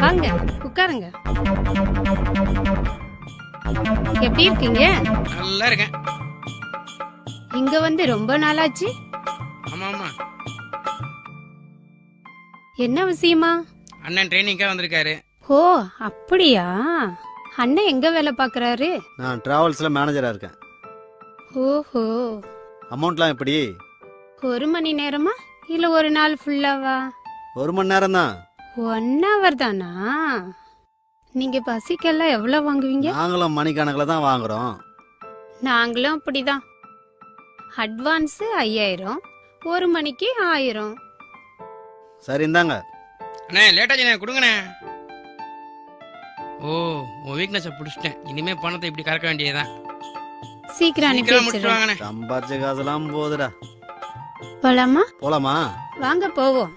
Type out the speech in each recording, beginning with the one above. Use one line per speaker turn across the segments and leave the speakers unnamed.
வாங்க உட்காருங்க. எப்படி இருக்கீங்க?
நல்லா இருக்கேன்.
இங்க வந்து ரொம்ப நாளாச்சு.
ஆமா ஆமா,
என்ன விஷயமா?
அண்ணன் ட்ரைனிங்காக வந்திருக்காரு.
ஓ அப்படியா? அண்ணன் எங்க வேலை பாக்குறாரு?
நான் டிராவல்ஸ்ல மேனேஜரா இருக்கேன்.
ஓஹோ,
அமௌண்ட்லாம் எப்படி?
1 மணி நேரமா இல்ல ஒரு நாள் ஃபுல்லாவா?
1 மணி நேரம் தான்.
1 ஹவர் தானா? நீங்க பசிக்கெல்லாம் எவ்வளவு வாங்குவீங்க?
நாங்களும் மணிக்கணக்கில் தான் வாங்குறோம்.
நாங்களும் அப்படிதான். அட்வான்ஸ் 5000, 1 மணிக்கு 1000.
சரி இந்தாங்க.
அண்ணே லேட்டாச்சு கொடுங்கண்ணே. ஓ, உன் வீக்னஸை பிடிச்சிட்டேன். இனிமே பணத்தை இப்படி கறக்க வேண்டியதுதான்.
சீக்கிரம் அனுப்பி
சீக்கிரம் முடிச்சு
வச்சிடுறேன்.
வாங்கண்ணே.
சம்பாரிச்ச காசெல்லாம் போகுதுடா.
போலாமா?
போலாமா?
வாங்க போவோம்.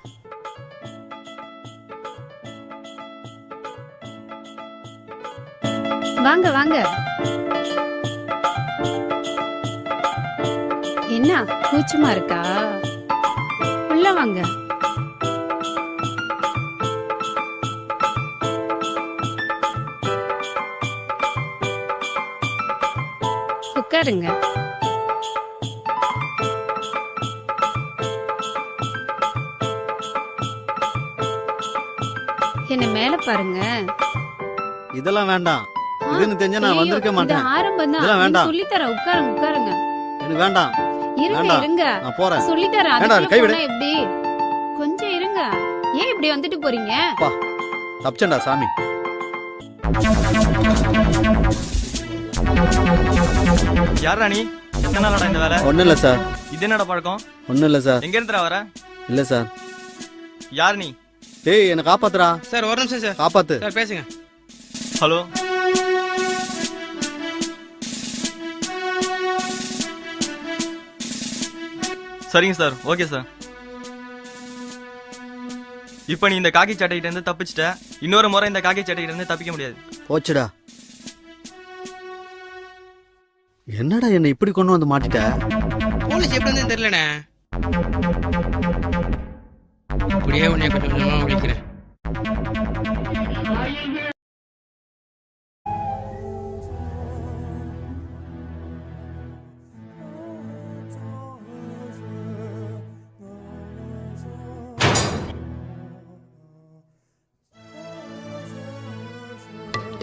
வாங்க வாங்க. என்ன கூச்சமா இருக்கா? உள்ள வாங்க. உட்காருங்க. என்ன மேல பாருங்க.
இதெல்லாம் வேண்டாம். இதுன்னு தெரிஞ்சா நான்
ஐயோ,
வந்திருக்க
இது
மாட்டேன்.
ஆரம்பம் தான்.
இதெல்லாம் வேண்டாம்.
சொல்லித்தரேன். உட்காருங்க உட்காருங்க.
எனக்கு வேண்டாம்.
இருங்க
வேண்டாம்.
இருங்க.
நான் போறேன்.
சொல்லித்தரேன்.
வேண்டாம்,
அதுக்குள்ள
கைவிடு.
போனா எப்படி? கொஞ்சம் இருங்க. ஏன் இப்படி வந்துட்டு போறீங்க?
தப்பிச்சேன்டா சாமி.
யாரா நீ? எத்தனை நாளடா இந்த வேலை?
ஒன்றும் இல்லை சார்.
இது என்னடா பழக்கம்?
ஒன்றும் இல்லை சார்.
எங்க இருந்துடா வர?
இல்லை சார்.
யார் நீ?
டேய் என்னை காப்பாத்துறா.
சார் ஒரு நிமிஷம் சார்.
காப்பாத்து.
சார் பேசுங்க.
ஹலோ, சரிங்க சார். Okay sir. இப்போ நீ இந்த காக்கி சட்டைகிட்ட இருந்து தப்பிச்சிட்ட. இன்னொரு முறை இந்த காக்கி சட்டைகிட்ட இருந்து தப்பிக்க முடியாது.
போச்சுடா. என்னடா என்னை இப்படி கொண்டு வந்து மாட்டிட்ட?
போலீஸ் எப்படி வந்து தெரியலண்ணே. இப்படியே உன்னை கொஞ்சம் கொஞ்சமா விழிக்கிறேன்.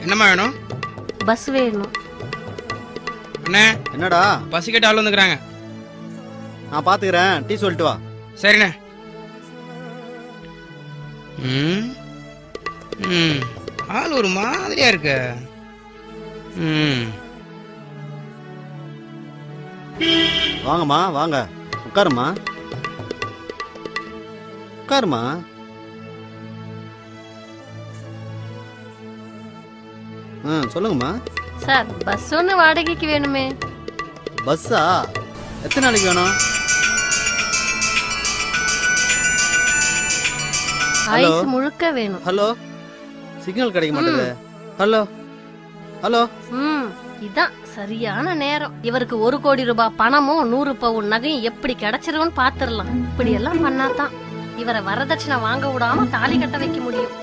என்னம்மா வேணும்?
பஸ் வேணும்.
அண்ணே
என்னடா?
பஸ் கேட்டு ஆள் வந்துக்கிறாங்க.
நான் பாத்துக்கிறேன். டீ சொல்லிட்டு வா.
சரிண்ணே. ம் ம் ஆள் ஒரு மாதிரியா இருக்கு. ம்
வாங்கம்மா வாங்க. உட்காருமா உட்காருமா. சொல்லுங்கம்மா.
சார் பஸ் ஒன்று வாடகைக்கு வேணுமே.
பஸ்ஸா? எத்தனை நாளைக்கு வேணும்? ஹலோ.
ஐஸ் முழுக்க வேணும்.
ஹலோ, சிக்னல் கிடைக்க மாட்டேங்குது. Hello hello.
இதான் சரியான நேரம். இவருக்கு 1 கோடி ரூபாய் பணமும் 100 பவுன் நகையும் எப்படி கிடைச்சிருவோன்னு பாத்துரலாம். இப்படி எல்லாம் பண்ணாதான் இவரை வரதட்சணை வாங்க விடாம தாலி கட்ட வைக்க முடியும்.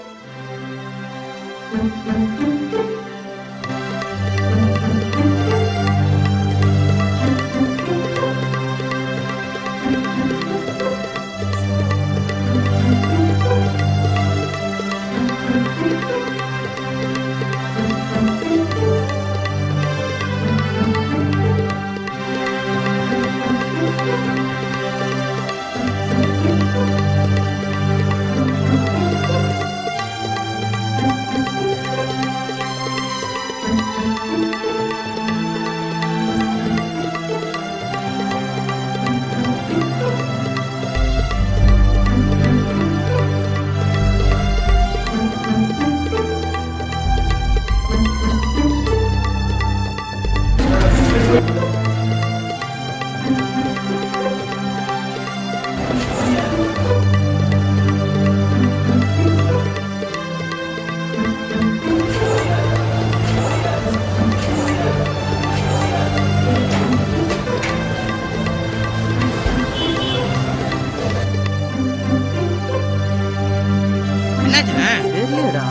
என்னாச்சுண்ணே?
தெரியலடா,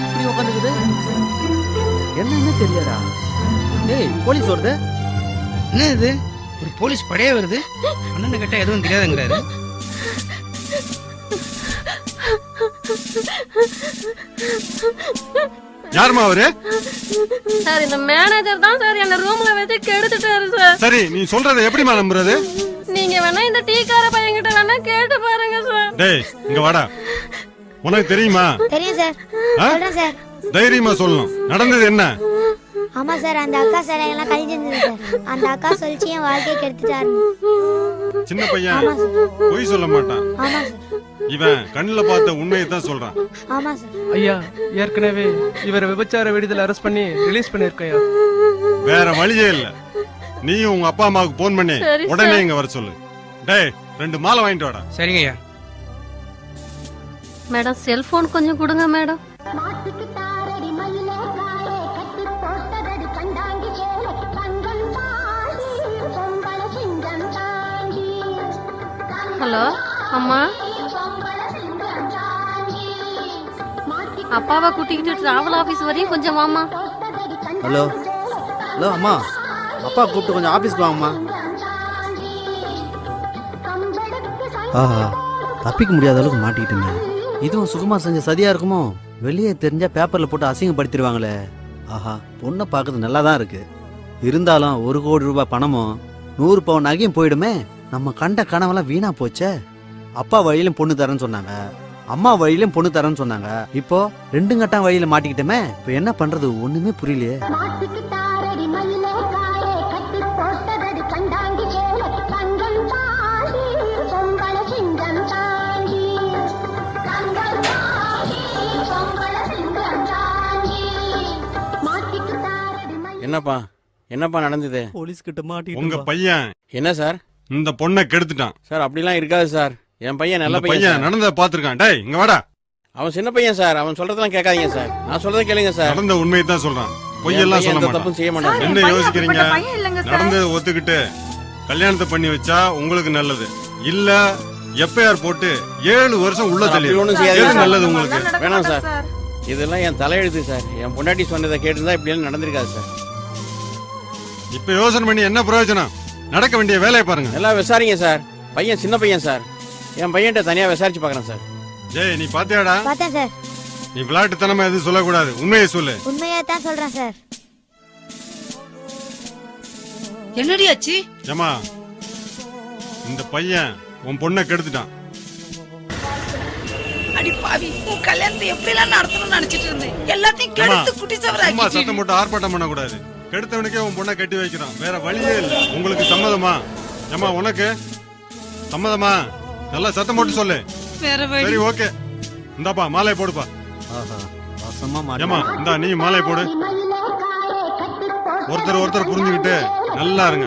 இப்படி உட்காந்துக்குது. என்னன்னு தெரியலடா. டேய், போலீஸ் வருது.
என்ன இது? ஒரு போலீஸ் படையே வருது. அண்ணனை கேட்டா எதுவும் தெரியாதுங்கிறாரு.
யாருமா அவரு?
சார் இந்த மேனேஜர் தான் சார் என்ன ரூம்ல வச்சு கெடுத்துட்டாரு சார்.
சரி, நீ சொல்றத எப்படிமா நம்புறது?
நீங்க வேணா இந்த டீ கார பையன்கிட்ட வேணா கேட்டு பாருங்க சார்.
டேய், இங்க வாடா. உனக்கு தெரியுமா?
தெரியும் சார்.
ஆ?
சொல்றேன் சார்.
தைரியமா சொல்லணும். நடந்தது என்ன?
ஆமா சார், அந்த அக்கா சிலைகள்லாம் கழிஞ்சிருந்தது சார். அந்த அக்கா சொல்லிச்சு என் வாழ்க்கையை கெடுத்துட்டாரு.
சின்ன பையன்
ஆமா சார்.
பொய் சொல்ல மாட்டான்.
ஆமா சார்.
இவன் கண்ணுல பார்த்த உண்மையை தான் சொல்றான்.
ஆமா சார்.
ஐயா, ஏற்கனவே இவரை விபச்சார விடுதலை அரெஸ்ட் பண்ணி ரிலீஸ் பண்ணிருக்கையா.
வேற வழியே இல்ல. நீயும் உங்க அப்பா அம்மாவுக்கு போன் பண்ணி
சரி,
உடனே
சார்.
இங்க வர சொல்லு. டேய், 2 மாலை வாங்கிட்டு வாடா.
சரிங்க ஐயா.
மேடம் செல்போன் கொஞ்சம் கொடுங்க மேடம். ஹலோ அம்மா, அப்பாவை கூட்டிக்கிட்டு டிராவல் ஆபீஸ் வரையும் கொஞ்சம் வாமா.
ஹலோ ஹலோ அம்மா, அப்பா கூப்பிட்டு கொஞ்சம் ஆபீஸ்க்கு வாங்கம்மா. ஆஹா, தப்பிக்க முடியாத அளவுக்கு மாட்டிக்கிட்டுங்க. இதுவும் சுகுமார் செஞ்ச சதியா இருக்குமோ? வெளியே தெரிஞ்சா பேப்பர்ல போட்டு அசிங்கப்படுத்திடுவாங்களே. ஆஹா, பொண்ணை பார்க்கறது நல்லா தான் இருக்கு. இருந்தாலும் 1 கோடி ரூபாய் பணமும் 100 பவுன் நகையும் போயிடுமே. நம்ம கண்ட கனவெல்லாம் வீணா போச்சே. அப்பா வழியிலும் பொண்ணு தரேன்னு சொன்னாங்க, அம்மா வழியிலும் பொண்ணு தரேன்னு சொன்னாங்க. இப்போ 2 கட்டம் வழியில மாட்டிக்கிட்டோமே. இப்போ என்ன பண்றது ஒண்ணுமே புரியலையே. என்னப்பா என்னப்பா நடந்தது? போலீஸ் கிட்ட
உங்க
மாட்டிக்கிட்டோம்.
பையன்
என்ன சார்?
இந்த பொண்ணை கெடுத்துட்டான்.
சார் அப்படிலாம் இருக்காது சார். என் பையன் நல்ல
இந்த
பையன்
பையன்
சார்.
நடந்தத பாத்துருக்கான். டேய், இங்க வாடா.
அவன் சின்ன பையன் சார். அவன் சொல்றதெல்லாம் கேட்காதீங்க சார். நான் சொல்றதை கேளுங்க சார்.
நடந்த உண்மையை தான் சொல்றான்.
என்
பொய்யெல்லாம்
பையன்
சொல்ல
எந்த
மாட்டான்.
தப்பும் செய்ய மாட்டான்.
என்ன யோசிக்கிறீங்க? நடந்ததை ஒத்துக்கிட்டு கல்யாணத்தை பண்ணி வச்சா உங்களுக்கு நல்லது. இல்ல எஃப்ஐஆர் போட்டு 7 வருஷம் உள்ள
அப்படி
தள்ளி
ஒண்ணும் செய்யாதீங்க சார்.
நல்லது உங்களுக்கு.
வேணாம் சார். இதெல்லாம் என் தலையெழுத்து சார். என் பொண்டாட்டி சொன்னதை கேட்டுதான் இப்படி எல்லாம் நடந்திருக்காது சார்.
இப்ப யோசனை பண்ணி என்ன பிரயோஜனம்? நடக்க வேண்டிய வேலையை பாருங்க.
எல்லாம் விசாரிங்க சார். பையன் சின்ன பையன் சார். என் பையன்கிட்ட தனியா விசாரிச்சு பாக்குறேன் சார்.
ஜெய், நீ பாத்தியாடா?
பார்த்தேன் சார்.
நீ விளையாட்டுத்தனமா எதுவும் சொல்லக்கூடாது. உண்மையை சொல்லு.
உண்மையா தான் சொல்றேன் சார்.
என்னடி ஆச்சு?
ஏமா, இந்த பையன் உன் பொண்ணை கெடுத்துட்டான்.
அடி பாவி, உன் கல்யாணத்தை எப்படி எல்லாம் நடத்தணும்னு நினைச்சிட்டு இருந்தேன். எல்லாத்தையும்
ஏம்மா,
கெடுத்து குட்டி
சும்மா
சவராக்கி.
சத்தம் போட்டு ஆர்ப்பாட்டம் பண்ணக்கூடாது. கெடுத்தவனுக்கே உன் பொண்ணை கட்டி வைக்கிறான். வேற வழியே இல்லை. உங்களுக்கு சம்மதமா? ஏமா, உனக்கு சம்மதமா? நல்லா சத்தம் போட்டு சொல்லு.
வேற வழி.
சரி, ஓகே. இந்தாப்பா, மாலை போடுப்பா.
ஆஹா, வசமா
ஏமா,
மாட்டி.
இந்தா நீ மாலை போடு. ஒருத்தர் புரிஞ்சுக்கிட்டு நல்லா இருங்க.